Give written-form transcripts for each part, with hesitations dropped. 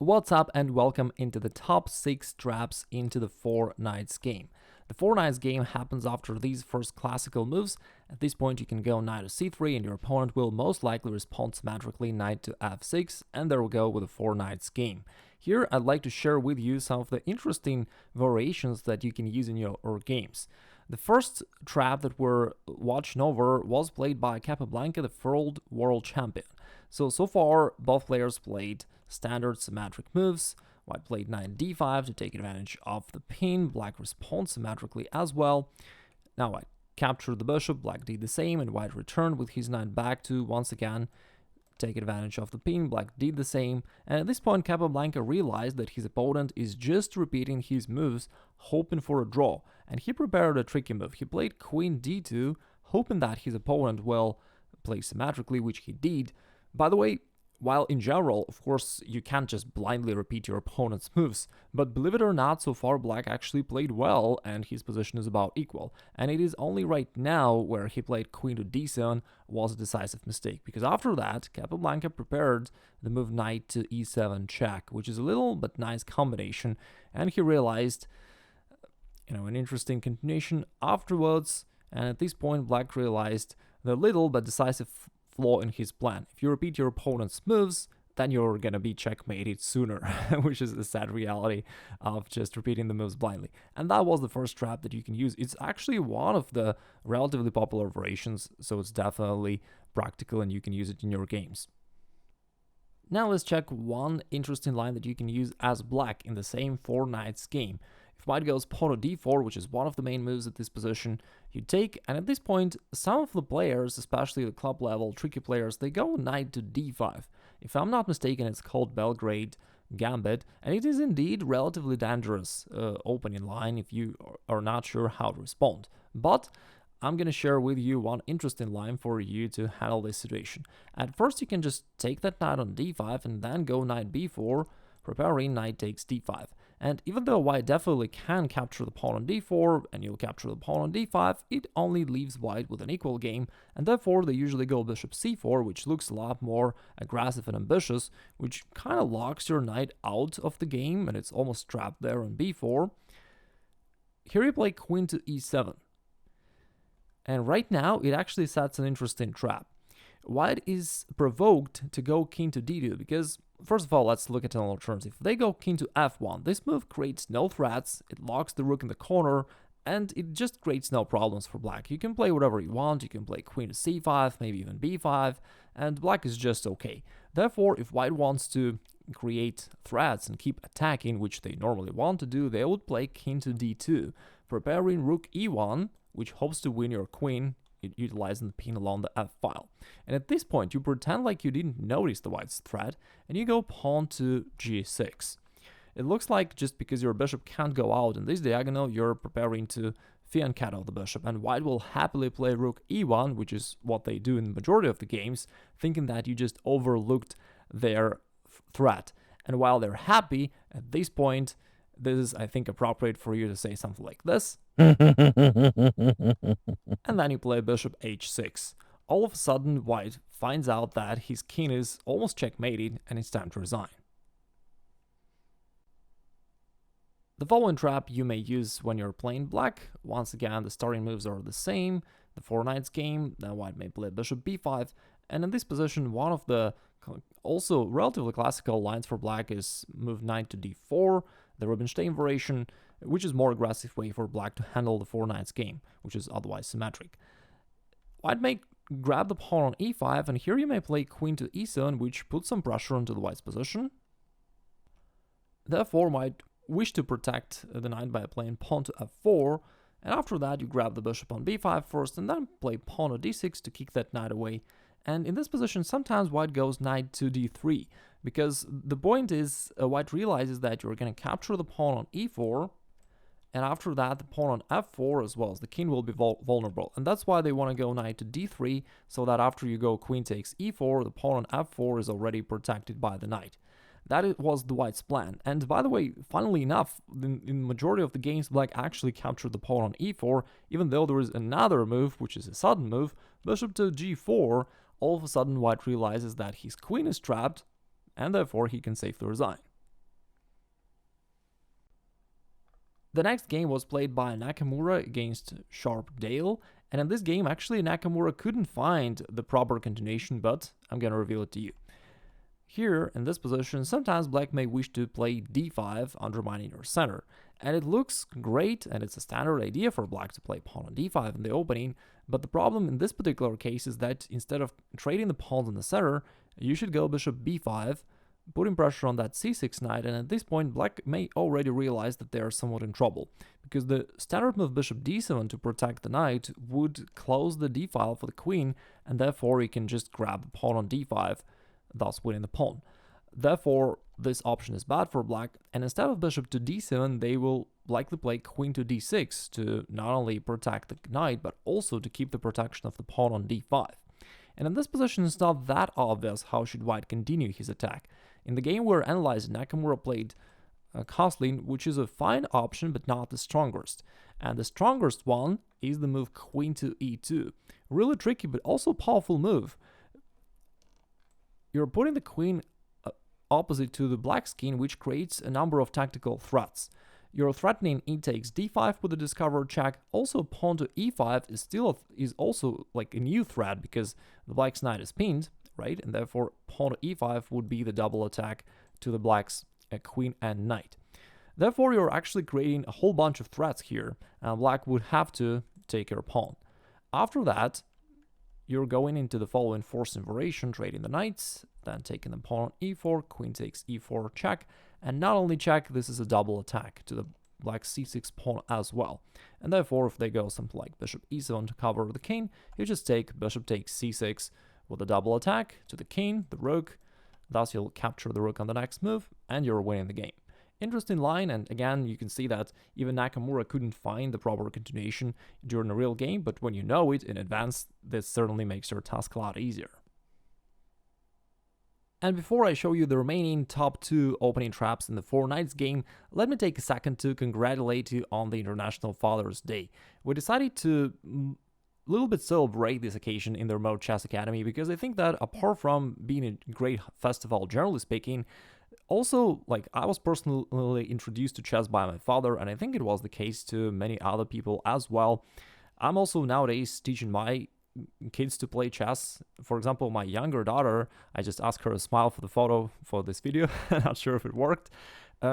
What's up and welcome into the top 6 traps into the 4 knights game. The 4 knights game happens after these first classical moves. At this point you can go knight to c3 and your opponent will most likely respond symmetrically knight to f6, and there we go with the 4 knights game. Here I'd like to share with you some of the interesting variations that you can use in your games. The first trap that we're watching over was played by Capablanca, the world champion. So far both players played standard symmetric moves. White played knight d5 to take advantage of the pin. Black responds symmetrically as well. Now White captured the bishop, Black did the same, and White returned with his knight back to once again take advantage of the pin. Black did the same, and at this point Capablanca realized that his opponent is just repeating his moves, hoping for a draw, and he prepared a tricky move. He played queen d2, hoping that his opponent will play symmetrically, which he did. By the way, while in general, of course, you can't just blindly repeat your opponent's moves, but believe it or not, so far Black actually played well and his position is about equal. And it is only right now where he played queen to d7 was a decisive mistake, because after that, Capablanca prepared the move knight to e7 check, which is a little but nice combination, and he realized, an interesting continuation afterwards, and at this point Black realized the little but decisive flaw in his plan. If you repeat your opponent's moves, then you're gonna be checkmated sooner, which is the sad reality of just repeating the moves blindly. And that was the first trap that you can use. It's actually one of the relatively popular variations, so it's definitely practical and you can use it in your games. Now let's check one interesting line that you can use as Black in the same 4 knights game. If White goes pawn to d4, which is one of the main moves at this position, you take, and at this point, some of the players, especially the club level, tricky players, they go knight to d5. If I'm not mistaken, it's called Belgrade Gambit, and it is indeed relatively dangerous opening line if you are not sure how to respond. But I'm going to share with you one interesting line for you to handle this situation. At first, you can just take that knight on d5 and then go knight b4, preparing knight takes d5. And even though White definitely can capture the pawn on d4 and you'll capture the pawn on d5, it only leaves White with an equal game, and therefore they usually go bishop c4, which looks a lot more aggressive and ambitious, which kind of locks your knight out of the game and it's almost trapped there on b4. Here you play queen to e7. And right now it actually sets an interesting trap. White is provoked to go king to d2 because, first of all, let's look at an alternative. If they go king to f1, this move creates no threats, it locks the rook in the corner, and it just creates no problems for Black. You can play whatever you want, you can play queen to c5, maybe even b5, and Black is just okay. Therefore, if White wants to create threats and keep attacking, which they normally want to do, they would play king to d2, preparing rook e1, which hopes to win your queen, utilizing the pin along the f file. And at this point, you pretend like you didn't notice the White's threat, and you go pawn to g6. It looks like just because your bishop can't go out in this diagonal, you're preparing to fianchetto the bishop, and White will happily play rook e1, which is what they do in the majority of the games, thinking that you just overlooked their threat. And while they're happy, at this point, this is, I think, appropriate for you to say something like this. And then you play bishop h6. All of a sudden, White finds out that his king is almost checkmated and it's time to resign. The following trap you may use when you're playing Black. Once again, the starting moves are the same. The 4 knights game, then White may play bishop b5, and in this position, one of the also relatively classical lines for Black is move knight to d4, the Rubinstein variation, which is more aggressive way for Black to handle the 4 knights game, which is otherwise symmetric. White may grab the pawn on e5, and here you may play queen to e7, which puts some pressure onto the White's position. Therefore, White wish to protect the knight by playing pawn to f4, and after that you grab the bishop on b5 first, and then play pawn to d6 to kick that knight away. And in this position, sometimes White goes knight to d3, because the point is, White realizes that you're going to capture the pawn on e4, and after that the pawn on f4 as well as the king will be vulnerable, and that's why they want to go knight to d3, so that after you go queen takes e4, the pawn on f4 is already protected by the knight. That was the White's plan. And by the way, funnily enough, in the majority of the games, Black actually captured the pawn on e4, even though there is another move, which is a sudden move, bishop to g4. All of a sudden, White realizes that his queen is trapped, and therefore he can safely resign. The next game was played by Nakamura against Sharp Dale, and in this game actually Nakamura couldn't find the proper continuation, but I'm gonna reveal it to you. Here, in this position, sometimes black may wish to play d5, undermining your center. And it looks great, and it's a standard idea for black to play pawn on d5 in the opening, but the problem in this particular case is that instead of trading the pawns in the center, you should go bishop b5, putting pressure on that c6 knight, and at this point black may already realize that they are somewhat in trouble, because the standard move bishop d7 to protect the knight would close the d file for the queen, and therefore you can just grab the pawn on d5, thus winning the pawn. Therefore, this option is bad for black, and instead of bishop to d7, they will likely play queen to d6 to not only protect the knight, but also to keep the protection of the pawn on d5. And in this position, it's not that obvious how should white continue his attack. In the game we're analyzing, Nakamura played castling, which is a fine option, but not the strongest. And the strongest one is the move queen to e2. Really tricky, but also powerful move. You're putting the queen opposite to the black's king, which creates a number of tactical threats. You're threatening e takes d5 with a discovered check. Also, pawn to e5 is also like a new threat because the black's knight is pinned, right? And therefore, pawn to e5 would be the double attack to the black's queen and knight. Therefore, you're actually creating a whole bunch of threats here, and black would have to take your pawn. After that, you're going into the following forced variation, trading the knights, then taking the pawn on e4, queen takes e4 check, and not only check, this is a double attack to the black c6 pawn as well. And therefore, if they go something like bishop e7 to cover the king, you just take bishop takes c6 with a double attack to the king, the rook, thus you'll capture the rook on the next move, and you're winning the game. Interesting line, and again, you can see that even Nakamura couldn't find the proper continuation during a real game, but when you know it in advance, this certainly makes your task a lot easier. And before I show you the remaining top 2 opening traps in the 4 Knights game, let me take a second to congratulate you on the International Father's Day. We decided to a little bit celebrate this occasion in the Remote Chess Academy because I think that apart from being a great festival, generally speaking, also, like, I was personally introduced to chess by my father, and I think it was the case to many other people as well. I'm also nowadays teaching my kids to play chess. For example, my younger daughter, I just asked her to smile for the photo for this video. Not sure if it worked.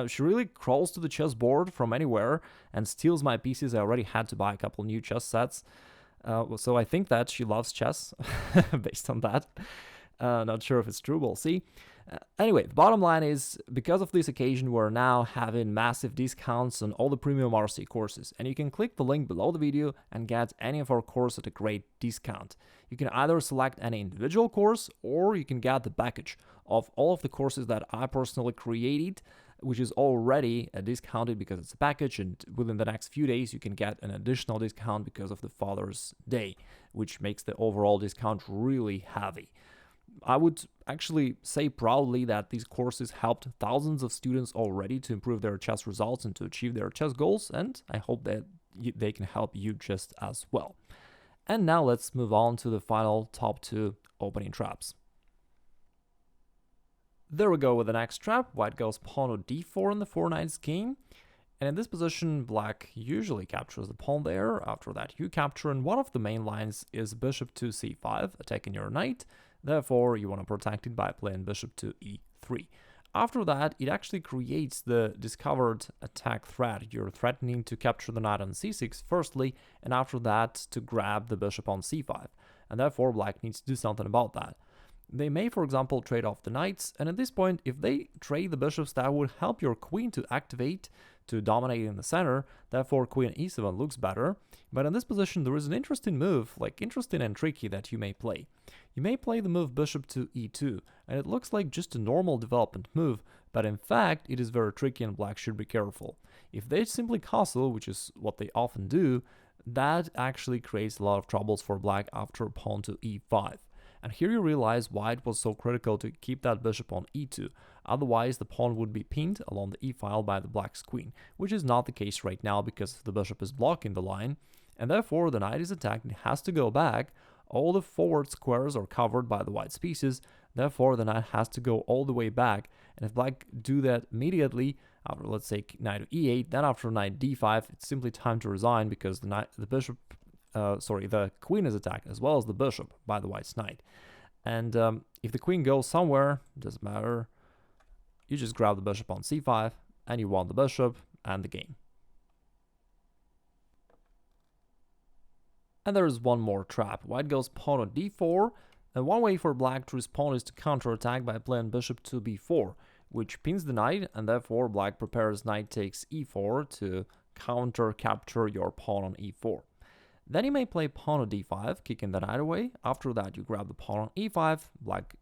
She really crawls to the chessboard from anywhere and steals my pieces. I already had to buy a couple new chess sets. So I think that she loves chess based on that. Not sure if it's true, we'll see. Anyway, the bottom line is, because of this occasion, we're now having massive discounts on all the premium RC courses, and you can click the link below the video and get any of our courses at a great discount. You can either select any individual course, or you can get the package of all of the courses that I personally created, which is already discounted because it's a package, and within the next few days you can get an additional discount because of the Father's Day, which makes the overall discount really heavy. I would actually say proudly that these courses helped thousands of students already to improve their chess results and to achieve their chess goals, and I hope that they can help you just as well. And now let's move on to the final top 2 opening traps. There we go with the next trap. White goes pawn to d4 in the 4 Knights game. And in this position, black usually captures the pawn there. After that, you capture, and one of the main lines is bishop to c5, attacking your knight. Therefore, you want to protect it by playing bishop to e3. After that, it actually creates the discovered attack threat. You're threatening to capture the knight on c6 firstly, and after that to grab the bishop on c5. And therefore, black needs to do something about that. They may, for example, trade off the knights, and at this point, if they trade the bishops, that would help your queen to activate, to dominate in the center. Therefore, queen e7 looks better. But in this position, there is an interesting move, like interesting and tricky, that you may play. You may play the move bishop to e2, and it looks like just a normal development move, but in fact, it is very tricky and black should be careful. If they simply castle, which is what they often do, that actually creates a lot of troubles for black after pawn to e5. And here you realize why it was so critical to keep that bishop on e2, otherwise the pawn would be pinned along the e-file by the black's queen, which is not the case right now because the bishop is blocking the line, and therefore the knight is attacked and has to go back. All the forward squares are covered by the white's pieces, therefore the knight has to go all the way back, and if black do that immediately, after, let's say, knight to e8, then after knight d5, it's simply time to resign because the queen is attacked as well as the bishop by the white's knight. And if the queen goes somewhere, doesn't matter, you just grab the bishop on c5 and you won the bishop and the game. And there is one more trap. White goes pawn on d4, and one way for black to respond is to counterattack by playing bishop to b4, which pins the knight, and therefore black prepares knight takes e4 to capture your pawn on e4. Then you may play pawn on d5, kicking the knight away. After that, you grab the pawn on e5, black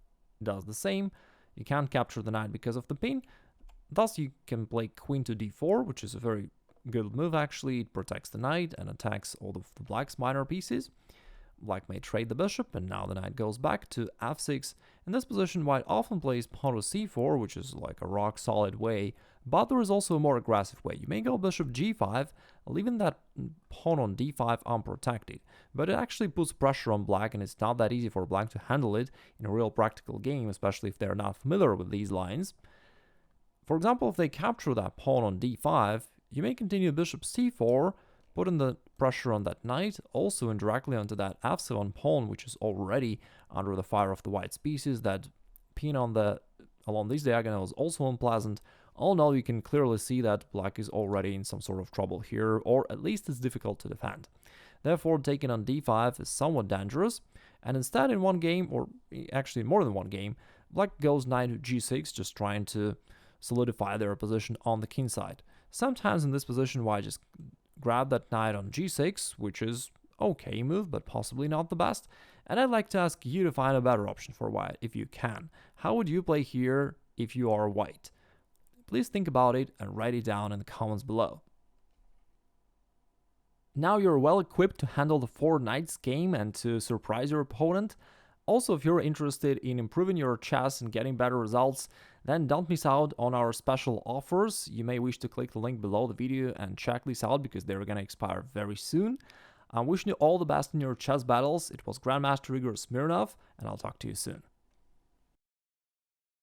does the same. You can't capture the knight because of the pin, thus you can play queen to d4, which is a very good move actually. It protects the knight and attacks all of the black's minor pieces. Black may trade the bishop, and now the knight goes back to f6. In this position, white often plays pawn to c4, which is like a rock-solid way, but there is also a more aggressive way. You may go bishop g5, leaving that pawn on d5 unprotected, but it actually puts pressure on black, and it's not that easy for black to handle it in a real practical game, especially if they're not familiar with these lines. For example, if they capture that pawn on d5, you may continue bishop c4, putting the pressure on that knight, also indirectly onto that f7 pawn, which is already under the fire of the white's pieces. That pin along these diagonals is also unpleasant. All in all, you can clearly see that black is already in some sort of trouble here, or at least it's difficult to defend. Therefore, taking on d5 is somewhat dangerous, and instead in one game, or actually more than one game, black goes knight to g6, just trying to solidify their position on the king side. Sometimes in this position, white just grab that knight on g6, which is okay move, but possibly not the best. And I'd like to ask you to find a better option for white, if you can. How would you play here if you are white? Please think about it and write it down in the comments below. Now you're well equipped to handle the 4 knights game and to surprise your opponent. Also, if you're interested in improving your chess and getting better results, then don't miss out on our special offers. You may wish to click the link below the video and check this out because they're gonna expire very soon. I'm wishing you all the best in your chess battles. It was Grandmaster Igor Smirnov, and I'll talk to you soon.